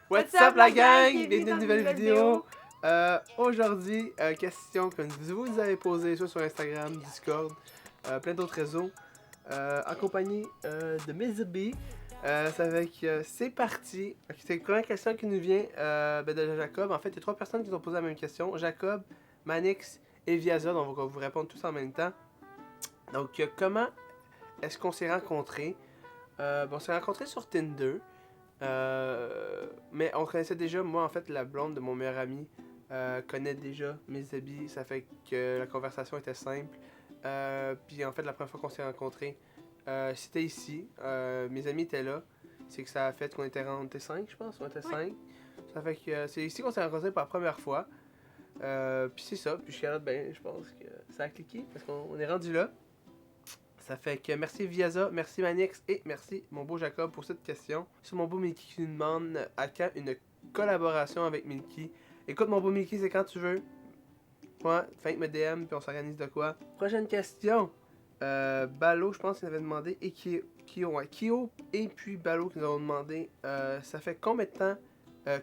What's up la gang? Bienvenue dans une nouvelle vidéo. Aujourd'hui, question que vous nous avez posée soit sur Instagram, Discord, plein d'autres réseaux, en compagnie de Mizubi. Ça fait que c'est parti. C'est la première question qui nous vient de Jacob. En fait, il y a 3 personnes qui nous ont posé la même question. Jacob, Manix et Viazod. On va vous répondre tous en même temps. Donc, comment est-ce qu'on s'est rencontrés? On s'est rencontrés sur Tinder. Mais on connaissait déjà, moi en fait, la blonde de mon meilleur ami connaît déjà mes habits, ça fait que la conversation était simple. Puis en fait, la première fois qu'on s'est rencontrés, c'était ici. Mes amis étaient là. C'est que ça a fait qu'on était 5, je pense. On était 5. Ça fait que c'est ici qu'on s'est rencontrés pour la première fois. Puis c'est ça. Puis je pense que ça a cliqué parce qu'on est rendu là. Ça fait que merci Viaza, merci Manix et merci mon beau Jacob pour cette question. Sur mon beau Milky qui nous demande à quand une collaboration avec Milky. Écoute mon beau Milky, c'est quand tu veux. Ouais, fin me DM puis on s'organise de quoi. Prochaine question. Balo, je pense qu'il avait demandé et Kyo et puis Balo qui nous ont demandé ça fait combien de temps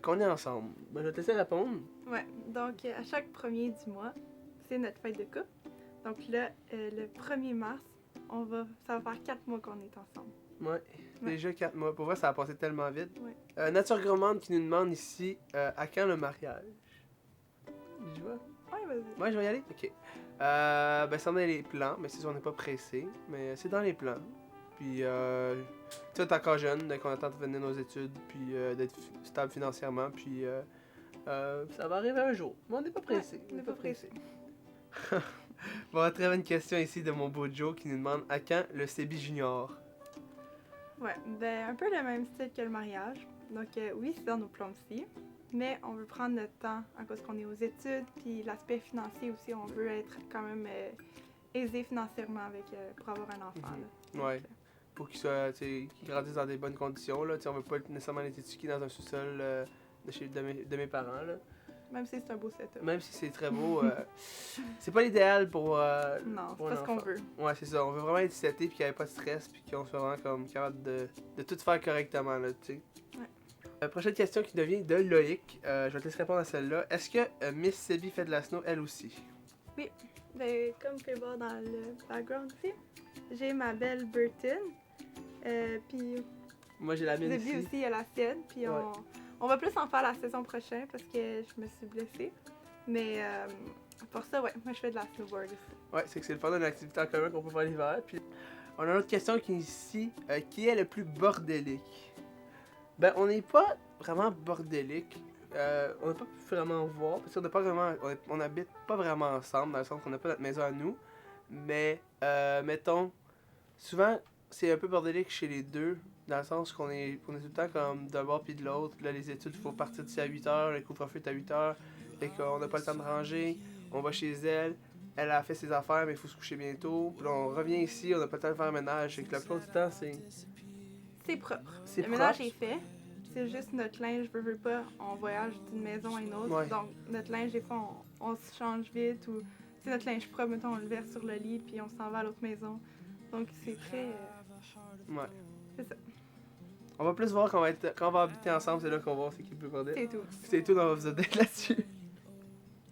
qu'on est ensemble? Ben, je vais te laisser répondre. Ouais, donc à chaque premier du mois, c'est notre fête de couple. Donc là, le 1er mars, ça va faire 4 mois qu'on est ensemble. Ouais, déjà 4 mois. Pour vrai, ça a passé tellement vite. Ouais. Nature Gourmande qui nous demande ici à quand le mariage? Je vois. Ouais, vas-y. Ouais, je vais y aller? Ok. C'est dans les plans, mais c'est sûr, on n'est pas pressé. Mais c'est dans les plans. Puis, tu es encore jeune, donc on attend de finir nos études, puis d'être stable financièrement, puis ça va arriver un jour. Mais on n'est pas pressé. Ouais, on n'est pas pressé. Bon, très bonne question ici de mon beau Joe qui nous demande à quand le CB Junior? Ouais, ben un peu le même style que le mariage. Donc oui, c'est dans nos plans aussi. Mais on veut prendre notre temps à cause qu'on est aux études, puis l'aspect financier aussi, on veut être quand même aisé financièrement pour avoir un enfant. Mm-hmm. Ouais. Pour qu'il grandisse dans des bonnes conditions. Là. On veut pas nécessairement être éduqué dans un sous-sol de mes parents. Là. Même si c'est un beau setup. Même si c'est très beau, c'est pas l'idéal pour. Non, pour c'est pas ce qu'on veut. Ouais, c'est ça. On veut vraiment être seté, puis qu'il n'y ait pas de stress, puis qu'on soit vraiment comme capable de tout faire correctement. Là, tu sais. Ouais. Prochaine question qui devient de Loïc. Je vais te laisser répondre à celle-là. Est-ce que Miss Sebi fait de la snow elle aussi? Oui. Ben, comme vous pouvez voir dans le background ici, j'ai ma belle Burton. Puis. Moi, j'ai la mienne Sebi ici. aussi, il a la sienne. Puis Ouais. on va plus en faire la saison prochaine parce que je me suis blessée. Mais pour ça, ouais, moi je fais de la snowboard aussi. Ouais, c'est que c'est le fun d'une activité en commun qu'on peut faire l'hiver. Puis on a une autre question qui est ici. Qui est le plus bordélique? Ben, on n'est pas vraiment bordélique. On n'a pas pu vraiment voir. Parce qu'on n'a pas vraiment. On habite pas vraiment ensemble, dans le sens qu'on n'a pas notre maison à nous. Mais, mettons, souvent, c'est un peu bordélique chez les deux. Dans le sens qu'on est tout le temps comme d'un bord puis de l'autre. Là, les études, il faut partir d'ici à 8h. Le couvre-feu est à 8h. Fait qu'on n'a pas le temps de ranger. On va chez elle. Elle a fait ses affaires, mais il faut se coucher bientôt. Puis là, on revient ici, on n'a pas le temps de faire le ménage. Fait que la plupart du temps, c'est propre. C'est le ménage est fait. C'est juste notre linge, veux pas, on voyage d'une maison à une autre. Ouais. Donc, notre linge, des fois, on se change vite. Ou c'est notre linge propre, mettons, on le verse sur le lit, puis on s'en va à l'autre maison. Donc, c'est très. Ouais. C'est ça. On va plus voir quand on va habiter ensemble, c'est là qu'on va voir c'est qui le plus bordel. C'est tout. C'est tout, on va vous aider là-dessus.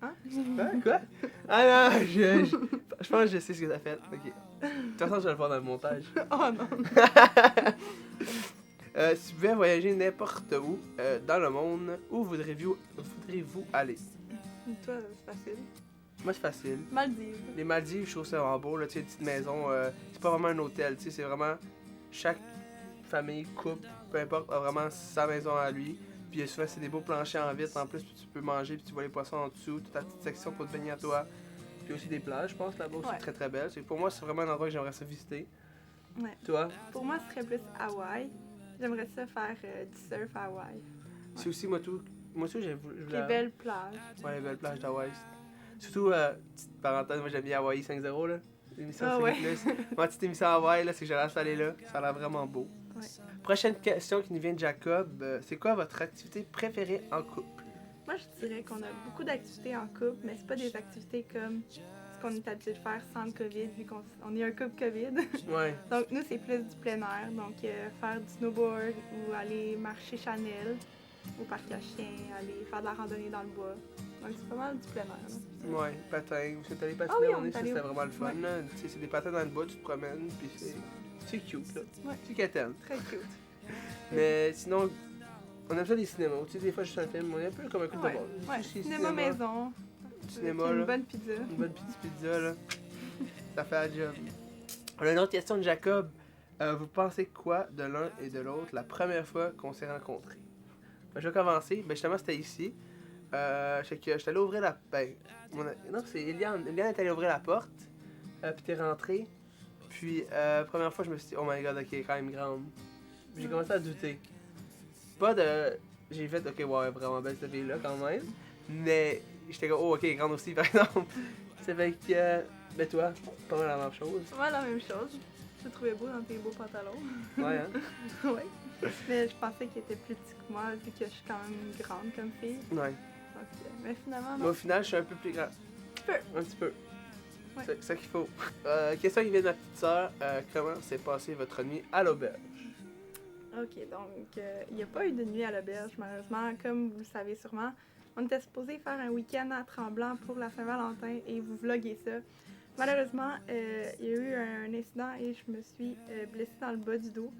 Hein? Hein? Quoi? Ah non, je pense que je sais ce que t'as fait. Ok. De toute façon, je vais le faire dans le montage. Oh non! Si vous pouvez voyager n'importe où dans le monde, où voudriez-vous aller? Toi, c'est facile. Moi, c'est facile. Maldives. Les Maldives, je trouve ça vraiment beau. Là, tu sais, une petite maison. C'est pas vraiment un hôtel. Tu sais, c'est vraiment chaque famille, couple, peu importe, a vraiment sa maison à lui. Puis souvent, c'est des beaux planchers en vitre en plus. Puis tu peux manger, puis tu vois les poissons en dessous. Toute ta petite section pour te baigner à toi. Puis aussi des plages, je pense, là-bas aussi, Ouais. très très belles. Pour moi, c'est vraiment un endroit que j'aimerais ça visiter. Ouais. Toi? Pour moi, ce serait plus Hawaï. J'aimerais ça faire du surf à Hawaï. C'est aussi, moi aussi, j'ai voulu. Les belles plages. Ouais, les belles plages d'Hawaï. Surtout, petite parenthèse, moi j'aime bien Hawaï 5-0, là. L'émission Ah Série Plus. Ma petite émission Hawaï, là, c'est que j'allais installer là. Ça a l'air vraiment beau. Ouais. Prochaine question qui nous vient de Jacob. C'est quoi votre activité préférée en couple? Moi, je dirais qu'on a beaucoup d'activités en couple, mais c'est pas des activités comme ce qu'on est habitué de faire sans le COVID, vu qu'on est un couple COVID. Ouais. Donc, nous, c'est plus du plein air. Donc, faire du snowboard ou aller marcher Chanel. au parc à chiens, aller faire de la randonnée dans le bois. Donc c'est pas mal du plein air. Là. Ouais, patins. Vous êtes allé patiner Ah oui, à on est ça allé c'était au- vraiment le fun. Ouais. Là. Tu sais, c'est des patins dans le bois, tu te promènes, puis c'est cute, là. Ouais. C'est quétaine. Très cute. Mais sinon, on aime ça les cinémas. Tu sais, des fois, juste un film, on est un peu comme un couple Ouais, de monde. ouais. Tu sais, Cinéma maison. Cinéma, avec là. une bonne pizza. Une bonne petite pizza, là. Ça fait la job. On a une autre question de Jacob. Vous pensez quoi de l'un et de l'autre la première fois qu'on s'est rencontrés? Ben, je vais commencer. Ben, justement, c'était ici. C'est que j'étais allé ouvrir la... Ben, non, c'est Eliane. Eliane est allée ouvrir la porte. Puis t'es rentré. Puis, première fois, je me suis dit, oh my god, ok, elle est quand même grande. Puis j'ai commencé à douter. Pas de... J'ai fait, ok, ouais, vraiment belle cette fille-là, quand même. Mais, j'étais comme, oh, ok, elle est grande aussi, par exemple. C'est fait que... Ben, toi, pas mal la même chose. C'est pas mal la même chose. Je te trouvais beau dans tes beaux pantalons. Ouais, hein? Ouais. Mais je pensais qu'il était plus petit que moi, vu que je suis quand même grande comme fille. Ouais. Donc, mais finalement, Mais non. au final, je suis un peu plus grand. Un petit peu. Un petit peu. Ouais. C'est ça qu'il faut. Question qui vient de ma petite sœur. Comment s'est passée votre nuit à l'auberge? Ok, donc il n'y a pas eu de nuit à l'auberge, malheureusement. Comme vous le savez sûrement, on était supposé faire un week-end à Tremblant pour la Saint-Valentin et vous vloguez ça. Malheureusement, il y a eu un incident et je me suis blessée dans le bas du dos.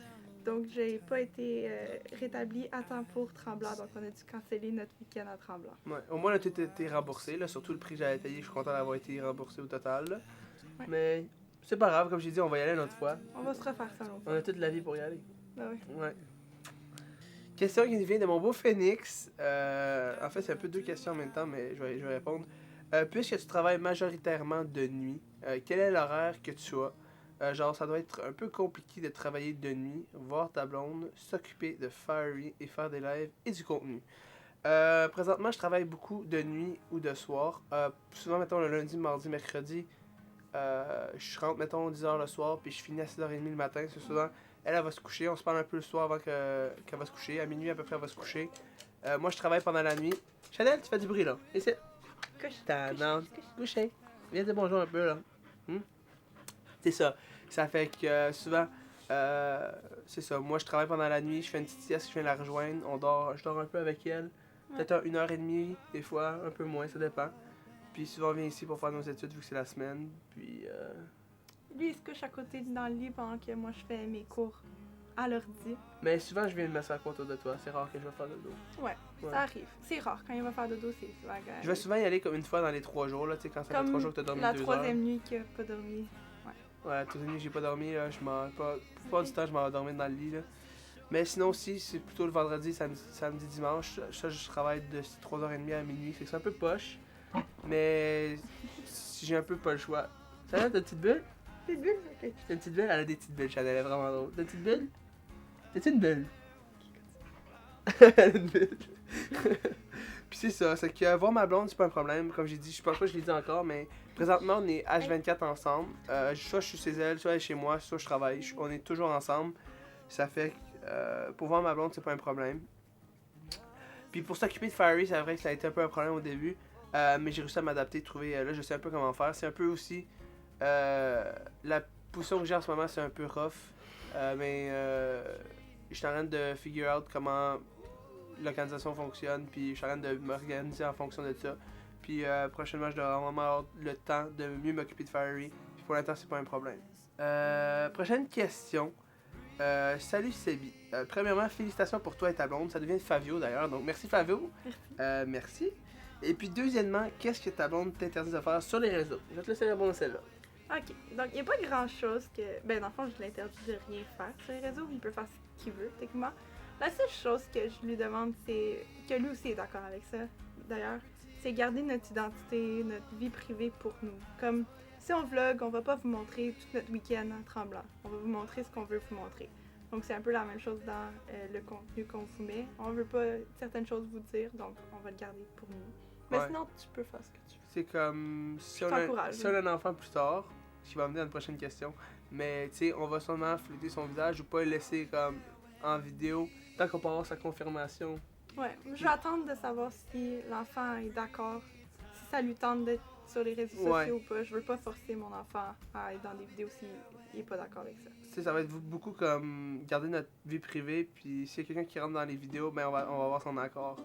Donc, j'ai pas été rétablie à temps pour Tremblant. Donc, on a dû canceller notre week-end à Tremblant. Ouais. Au moins, on a tout été remboursé. Là. Surtout le prix que j'avais payé, je suis content d'avoir été remboursé au total. Là. Ouais. Mais c'est pas grave, comme j'ai dit, on va y aller une autre fois. On va se refaire ça l'autre On a toute la vie pour y aller. fois. Ah oui. Ouais. Question qui nous vient de mon beau Phoenix. En fait, c'est un peu deux questions en même temps, mais je vais répondre. Puisque tu travailles majoritairement de nuit, quel est l'horaire que tu as? Genre, ça doit être un peu compliqué de travailler de nuit, voir ta blonde, s'occuper de Fiery et faire des lives et du contenu. Présentement, je travaille beaucoup de nuit ou de soir. Souvent, mettons, le lundi, mardi, mercredi, je rentre, mettons, 10h le soir, puis je finis à 6h30 le matin. C'est souvent, elle va se coucher. On se parle un peu le soir avant qu'elle va se coucher. À minuit, à peu près, elle va se coucher. Moi, je travaille pendant la nuit. Chanel, tu fais du bruit, là. Ici. Non, coucher. Viens dire bonjour un peu, là. C'est ça. Ça fait que souvent, c'est ça. Moi, je travaille pendant la nuit, je fais une petite sieste, je viens la rejoindre. Je dors un peu avec elle. Peut-être 1h30, des fois, un peu moins, ça dépend. Puis souvent, on vient ici pour faire nos études vu que c'est la semaine. Puis. Lui, il se couche à côté dans le lit pendant que moi, je fais mes cours à l'ordi. Mais souvent, je viens me mettre à côté de toi. C'est rare que je vais faire dodo. Ouais, ça arrive. C'est rare. Quand il va faire dodo, c'est souvent quand même. Je vais souvent y aller comme une fois dans les 3 jours, là, tu sais, quand ça fait Comme 3 jours que t'as dormi la 2 heures. troisième nuit qu'il n'a pas dormi. Ouais, la troisième nuit que j'ai pas dormi, là, la plupart du temps, je m'en vais dormir dans le lit, là. Mais sinon aussi, c'est plutôt le vendredi, samedi, dimanche. Ça, je travaille de 3h30 à minuit. C'est un peu poche. Mais si j'ai un peu pas le choix. Ça va, t'as une petite bulle? Petite bulle? Ok. T'as une petite bulle? Elle a des petites bulles, Chanel, elle est vraiment drôle. T'as une petite bulle? T'as une bulle? Elle a une bulle. Puis c'est ça, c'est que voir ma blonde, c'est pas un problème. Comme j'ai dit, je pense pas que je l'ai dit encore, mais présentement, on est H24 ensemble. Soit je suis chez elle, soit elle est chez moi, soit je travaille. On est toujours ensemble. Ça fait que pour voir ma blonde, c'est pas un problème. Puis pour s'occuper de Fiery, c'est vrai que ça a été un peu un problème au début. Mais j'ai réussi à m'adapter, trouver. Là, je sais un peu comment faire. C'est un peu aussi. La position que j'ai en ce moment, c'est un peu rough. Mais je suis en train de figure out comment l'organisation fonctionne. Puis je suis en train de m'organiser en fonction de ça. Puis prochainement, je devrais vraiment avoir le temps de mieux m'occuper de Fiery. Puis pour l'instant, c'est pas un problème. Prochaine question. Salut Sébi. Premièrement, félicitations pour toi et ta blonde. Ça devient Fabio d'ailleurs, donc merci Fabio. Merci. Merci. Et puis deuxièmement, qu'est-ce que ta blonde t'interdit de faire sur les réseaux? Je vais te laisser répondre à celle-là. Ok, donc il n'y a pas grand chose que. Ben, dans le fond, je l'interdis de rien faire sur les réseaux. Il peut faire ce qu'il veut, techniquement. La seule chose que je lui demande, c'est. Que lui aussi est d'accord avec ça, d'ailleurs, c'est garder notre identité, notre vie privée pour nous. Comme si on vlog, on va pas vous montrer tout notre week-end en tremblant. On va vous montrer ce qu'on veut vous montrer. Donc c'est un peu la même chose dans le contenu qu'on vous met. On veut pas certaines choses vous dire, donc on va le garder pour nous. Mais Ouais. sinon, tu peux faire ce que tu veux. C'est comme si on, t'encourage. si on a un enfant plus tard, ce qui va amener à une prochaine question, mais tu sais, on va sûrement flouter son visage ou pas le laisser comme en vidéo tant qu'on peut avoir sa confirmation. Ouais, je vais attendre de savoir si l'enfant est d'accord, si ça lui tente d'être sur les réseaux sociaux Ouais. ou pas. Je veux pas forcer mon enfant à être dans des vidéos s'il est pas d'accord avec ça. sais, ça va être beaucoup comme garder notre vie privée, puis s'il y a quelqu'un qui rentre dans les vidéos, ben on va avoir son accord.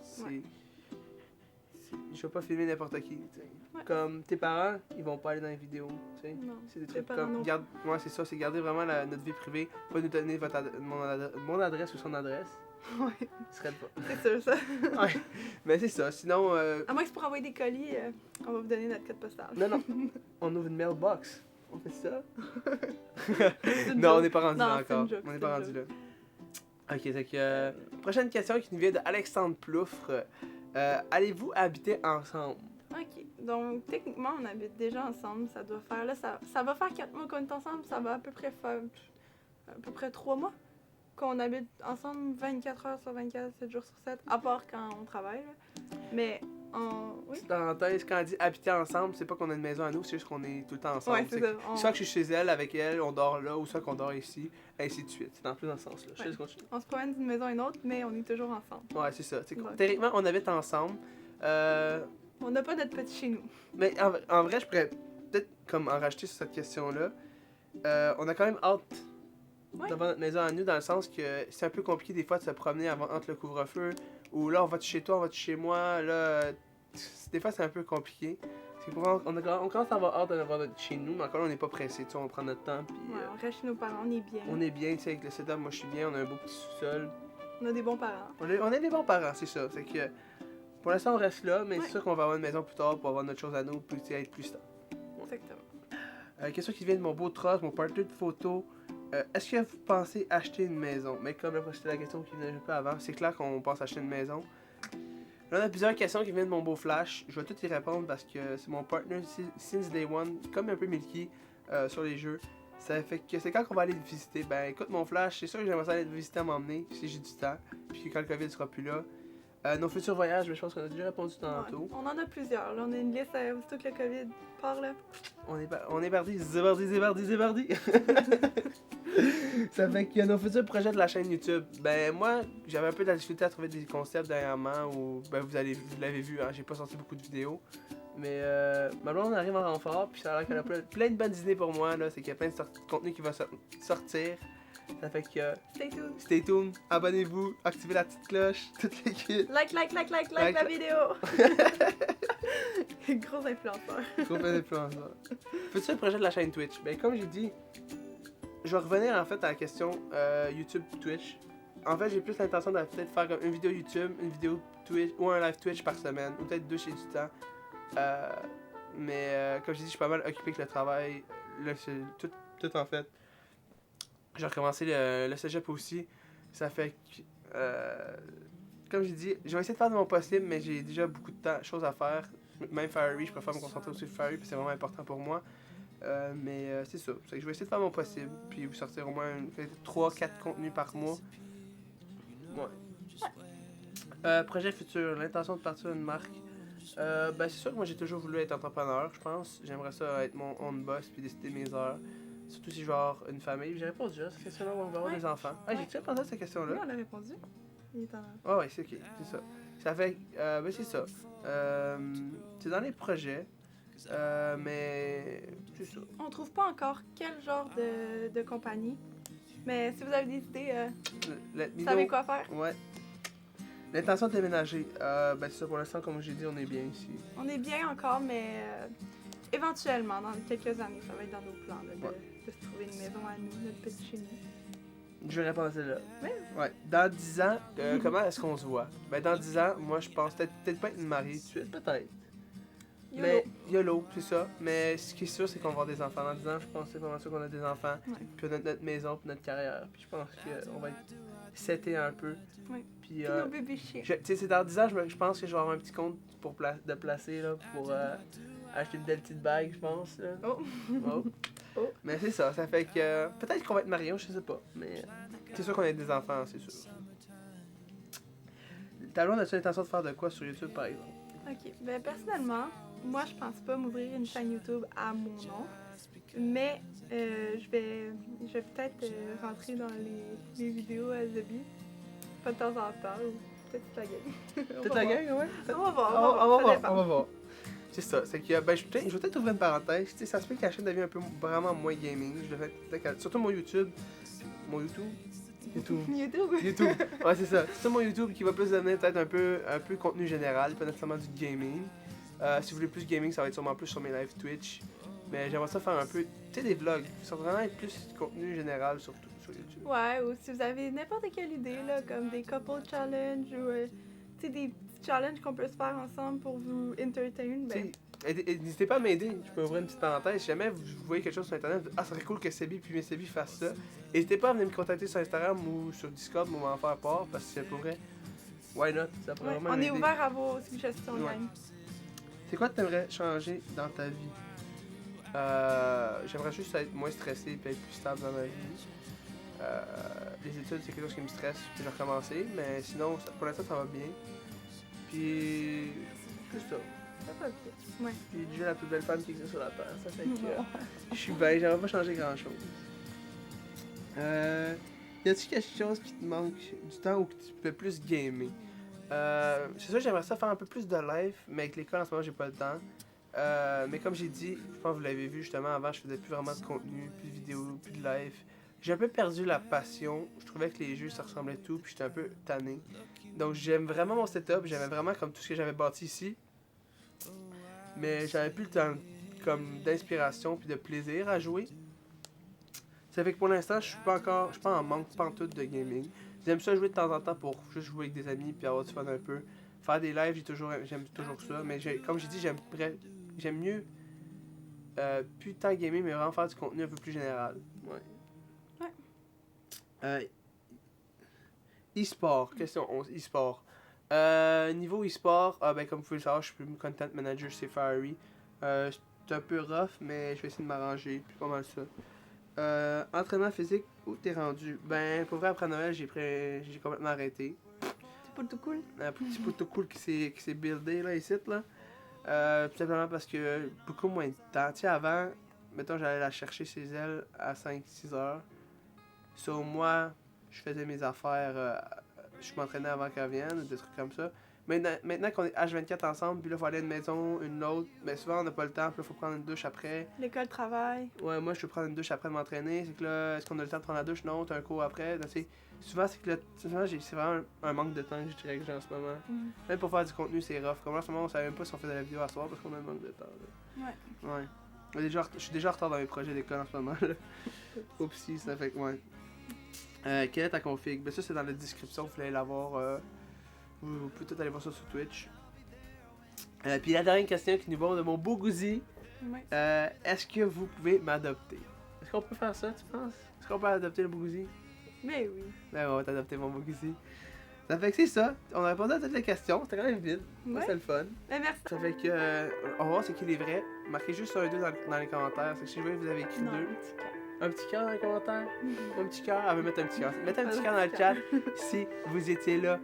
Je vais pas filmer n'importe qui, tu sais. Ouais. Comme tes parents, ils vont pas aller dans les vidéos, tu sais. Non, C'est des tes trucs parents comme. non. Ouais, c'est ça, c'est garder vraiment notre vie privée, pas nous donner mon adresse ou son adresse. Ouais, Ce serait pas. c'est sûr ça. Ouais, mais c'est ça, sinon. À moins que c'est pour envoyer des colis, on va vous donner notre code postal. Non, on ouvre une mailbox. On fait ça? C'est une Non, on joke. n'est pas rendu Non, là c'est encore. une joke, On n'est c'est pas une rendu là. Ok, donc, prochaine question qui nous vient d'Alexandre Ploufre. Allez-vous habiter ensemble? Ok, donc techniquement, on habite déjà ensemble. Ça doit faire, là, ça va faire 4 mois qu'on est ensemble. Ça va à peu près faire 3 mois qu'on habite ensemble 24 heures sur 24, 7 jours sur 7, à part quand on travaille. Là. Mais, oui. Parenthèse, quand on dit habiter ensemble, c'est pas qu'on a une maison à nous, c'est juste qu'on est tout le temps ensemble. Ouais, c'est ça. Soit que je suis chez elle avec elle, on dort là, ou soit qu'on dort ici, ainsi de suite. C'est dans plus dans ce sens-là. Je te laisse continuer. On se promène d'une maison à une autre, mais on est toujours ensemble. Ouais, c'est ça. Ouais. Théoriquement, on habite ensemble. On n'a pas notre petit chez nous. Mais en vrai, je pourrais peut-être comme en rajouter sur cette question-là. On a quand même hâte devant notre maison à nous, dans le sens que c'est un peu compliqué des fois de se promener entre le couvre-feu, ou là on va chez toi, on va chez moi, là des fois c'est un peu compliqué. On commence à avoir hâte d'avoir notre chez nous, mais encore on n'est pas pressé, tu sais, on prend notre temps. Puis, on reste chez nos parents, on est bien. On est bien, tu sais, avec le setup, moi je suis bien, on a un beau petit sous-sol. On a des bons parents. On est des bons parents, c'est ça. C'est que pour l'instant on reste là, mais c'est sûr qu'on va avoir une maison plus tard pour avoir notre chose à nous, puis être plus stable. Exactement. Question qui vient de mon beau tross, mon partenaire de photo. Est-ce que vous pensez acheter une maison? Mais comme c'était la question qui venait un peu avant, c'est clair qu'on pense acheter une maison. Là, on a plusieurs questions qui viennent de mon beau flash. Je vais toutes y répondre parce que c'est mon partner since day one, comme un peu Milky sur les jeux. Ça fait que c'est quand qu'on va aller le visiter. Ben écoute mon flash, c'est sûr que j'aimerais ça aller le visiter à m'emmener si j'ai du temps. Puis quand le COVID sera plus là. Nos futurs voyages, mais je pense qu'on a déjà répondu tantôt. Ouais, on en a plusieurs. Là, on a une liste aussitôt que le COVID part là. On est parti, zébardi. Ça fait que nos futurs projets de la chaîne YouTube. Ben moi, j'avais un peu de la difficulté à trouver des concepts dernièrement où ben vous l'avez vu, hein, j'ai pas sorti beaucoup de vidéos. Mais ma blonde arrive en renfort, puis ça a l'air qu'elle a plein de bonnes idées pour moi là, c'est qu'il y a plein de contenu qui va sortir. Ça fait que stay tuned, abonnez-vous, activez la petite cloche, toute l'équipe. Like la vidéo. Gros influenceur. Gros influenceur. Futur projet de la chaîne Twitch. Ben comme j'ai dit, je vais revenir en fait à la question YouTube Twitch. En fait, j'ai plus l'intention de peut-être faire comme une vidéo YouTube, une vidéo Twitch ou un live Twitch par semaine, ou peut-être 2 chez du temps. Mais comme j'ai dit, je suis pas mal occupé avec le travail, tout en fait. J'ai recommencé le cégep aussi. Ça fait que, comme j'ai dit, je vais essayer de faire de mon possible, mais j'ai déjà beaucoup de choses à faire. Même Fiery, je préfère me concentrer aussi sur Fiery, puis c'est vraiment important pour moi. Mais c'est ça. Je vais essayer de faire mon possible, puis vous sortir au moins 3-4 contenus par mois. Ouais. Projet futur, l'intention de partir une marque. Ben c'est sûr que moi j'ai toujours voulu être entrepreneur, je pense. J'aimerais ça être mon own boss, puis décider mes heures. Surtout si je vais avoir une famille. J'ai répondu à cette question-là, on va avoir des enfants. Ah, j'ai-tu répondu à cette question-là? Oui, on a répondu. Il est en... Ah ouais, c'est ok, c'est ça. Ça fait, ben c'est ça. C'est dans les projets, mais c'est ça. On trouve pas encore quel genre de compagnie, mais si vous avez des idées, vous savez quoi faire? Ouais. L'intention de déménager, ben c'est ça, pour l'instant, comme j'ai dit, on est bien ici. On est bien encore, mais éventuellement, dans quelques années, ça va être dans nos plans là, de se trouver une maison à nous, notre petit chez nous. Je vais répondre à celle-là. Oui. Ouais. Dans 10 ans, comment est-ce qu'on se voit? Ben dans 10 ans, moi je pense peut-être pas être marié tout de suite, peut-être. YOLO. Mais YOLO, c'est ça. Mais ce qui est sûr, c'est qu'on va avoir des enfants. Dans 10 ans, je pense que c'est vraiment sûr qu'on a des enfants. Ouais. Puis notre maison, puis notre carrière. Puis je pense qu'on va être seté un peu. Oui. Puis nos bébés chiens. tu sais, c'est dans 10 ans, je pense que je vais avoir un petit compte pour de placer là, pour acheter une belle petite bague, je pense. Là. Oh. Oh. Oh. Mais c'est ça, ça fait que peut-être qu'on va être mariés, je sais pas. Mais c'est sûr qu'on a des enfants, c'est sûr. Ta blonde as-tu l'intention de faire de quoi sur YouTube, par exemple? Ok, ben personnellement, moi je pense pas m'ouvrir une chaîne YouTube à mon nom, mais je vais peut-être rentrer dans les vidéos à Zabi, pas de temps en temps, ou peut-être toute la gang. Toute la gang, ouais? On va voir. On va voir. c'est ça. C'est que, ben, je vais peut-être ouvrir une parenthèse. Tu sais, ça se peut que la chaîne devienne un peu vraiment moins gaming. Je devrais peut-être, surtout mon YouTube. Mon YouTube? YouTube. Ouais, c'est ça. C'est mon YouTube qui va plus devenir peut-être un peu contenu général, pas nécessairement du gaming. Si vous voulez plus gaming, ça va être sûrement plus sur mes live Twitch. Mais j'aimerais ça faire un peu, tu sais, des vlogs. Ça va vraiment être plus contenu général surtout sur YouTube. Ouais, ou si vous avez n'importe quelle idée, là, comme des couple challenge ou tu sais, des petits challenges qu'on peut se faire ensemble pour vous entertain, ben. N'hésitez pas à m'aider. Je peux ouvrir une petite parenthèse. Si jamais vous voyez quelque chose sur Internet, ça serait cool que Sebi puis Sebi fassent ça. N'hésitez pas à venir me contacter sur Instagram ou sur Discord pour m'en faire part parce que c'est pour vrai. Why not? Ça pourrait vraiment On est m'aider. ouvert à vos suggestions, Ouais. gang. C'est quoi que t'aimerais changer dans ta vie? J'aimerais juste être moins stressé et être plus stable dans ma vie. Les études, c'est quelque chose qui me stresse, puis j'ai recommencé, mais sinon, pour l'instant, ça va bien. Puis, juste ça. Ça va bien. Ouais. Puis, j'ai la plus belle femme qui existe sur la Terre. Ça fait que je suis bien, j'aimerais pas changer grand-chose. Y a-t-il quelque chose qui te manque du temps ou que tu peux plus gamer? C'est sûr, j'aimerais ça faire un peu plus de live, mais avec l'école en ce moment, j'ai pas le temps. Mais comme j'ai dit, je pense que vous l'avez vu justement avant, je faisais plus vraiment de contenu, plus de vidéos, plus de live. J'ai un peu perdu la passion. Je trouvais que les jeux ça ressemblait tout, puis j'étais un peu tanné. Donc j'aime vraiment mon setup, j'aimais vraiment comme tout ce que j'avais bâti ici. Mais j'avais plus le temps comme d'inspiration puis de plaisir à jouer. Ça fait que pour l'instant, je suis pas en manque pantoute de gaming. J'aime ça jouer de temps en temps pour juste jouer avec des amis puis avoir du fun un peu. Faire des lives, j'aime toujours ça, mais comme j'ai dit, j'aime mieux plus tant gamer, mais vraiment faire du contenu un peu plus général. Ouais. E-sport, question 11, e-sport. Niveau e-sport, ben, comme vous pouvez le savoir, je suis content manager chez Fiery. C'est un peu rough, mais je vais essayer de m'arranger, puis pas mal ça. Entraînement physique, où t'es rendu? Ben, pour vrai, après Noël, j'ai complètement arrêté. Pas tout cool. Un petit peu tout cool qui s'est buildé là, ici, là. Tout simplement parce que beaucoup moins de temps. Tu sais, avant, mettons, j'allais la chercher chez elle à 5-6 heures. Sur moi, je faisais mes affaires, je m'entraînais avant qu'elle vienne, des trucs comme ça. Maintenant qu'on est H24 ensemble, puis là, il faut aller à une maison, une autre, mais souvent, on n'a pas le temps, puis là, il faut prendre une douche après. L'école, travail. Ouais, moi, je peux prendre une douche après de m'entraîner. C'est que là, est-ce qu'on a le temps de prendre la douche? Non, t'as un cours après. Donc, souvent, c'est que là, c'est vraiment un manque de temps, je dirais, que j'ai en ce moment. Même pour faire du contenu, c'est rough. Comme en ce moment, on savait même pas si on faisait la vidéo à soir parce qu'on a un manque de temps. Là. Ouais. Je suis déjà en retard dans mes projets d'école en ce moment. Là. Oupsie, ça fait que, ouais. Quelle est ta config? Ben, ça, c'est dans la description, vous voulez la voir. Vous pouvez tout aller voir ça sur Twitch. Puis la dernière question qui nous bombe de mon beau Gouzi. Ouais. Est-ce que vous pouvez m'adopter? Est-ce qu'on peut faire ça, tu penses? Est-ce qu'on peut adopter le beau Gouzi? Mais oui. Ben, on va t'adopter mon beau Gouzi. Ça fait que c'est ça. On a répondu à toutes les questions. C'était quand même vite. Ouais. C'est le fun. Ben, merci. Ça fait que. On va voir c'est qui les vrais. Marquez juste un 2 dans les commentaires. C'est que si je vois que vous avez écrit Non, 2. un petit cas. Un petit cœur dans les commentaires. Un petit cœur. Elle veut mettre un petit cœur. Mettez un petit cœur dans le chat si vous étiez là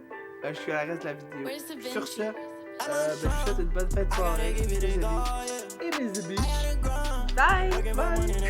jusqu'à la reste de la vidéo. Sur ce, je vous souhaite une bonne fête de soirée. Et mes zébis. Bye! Bye!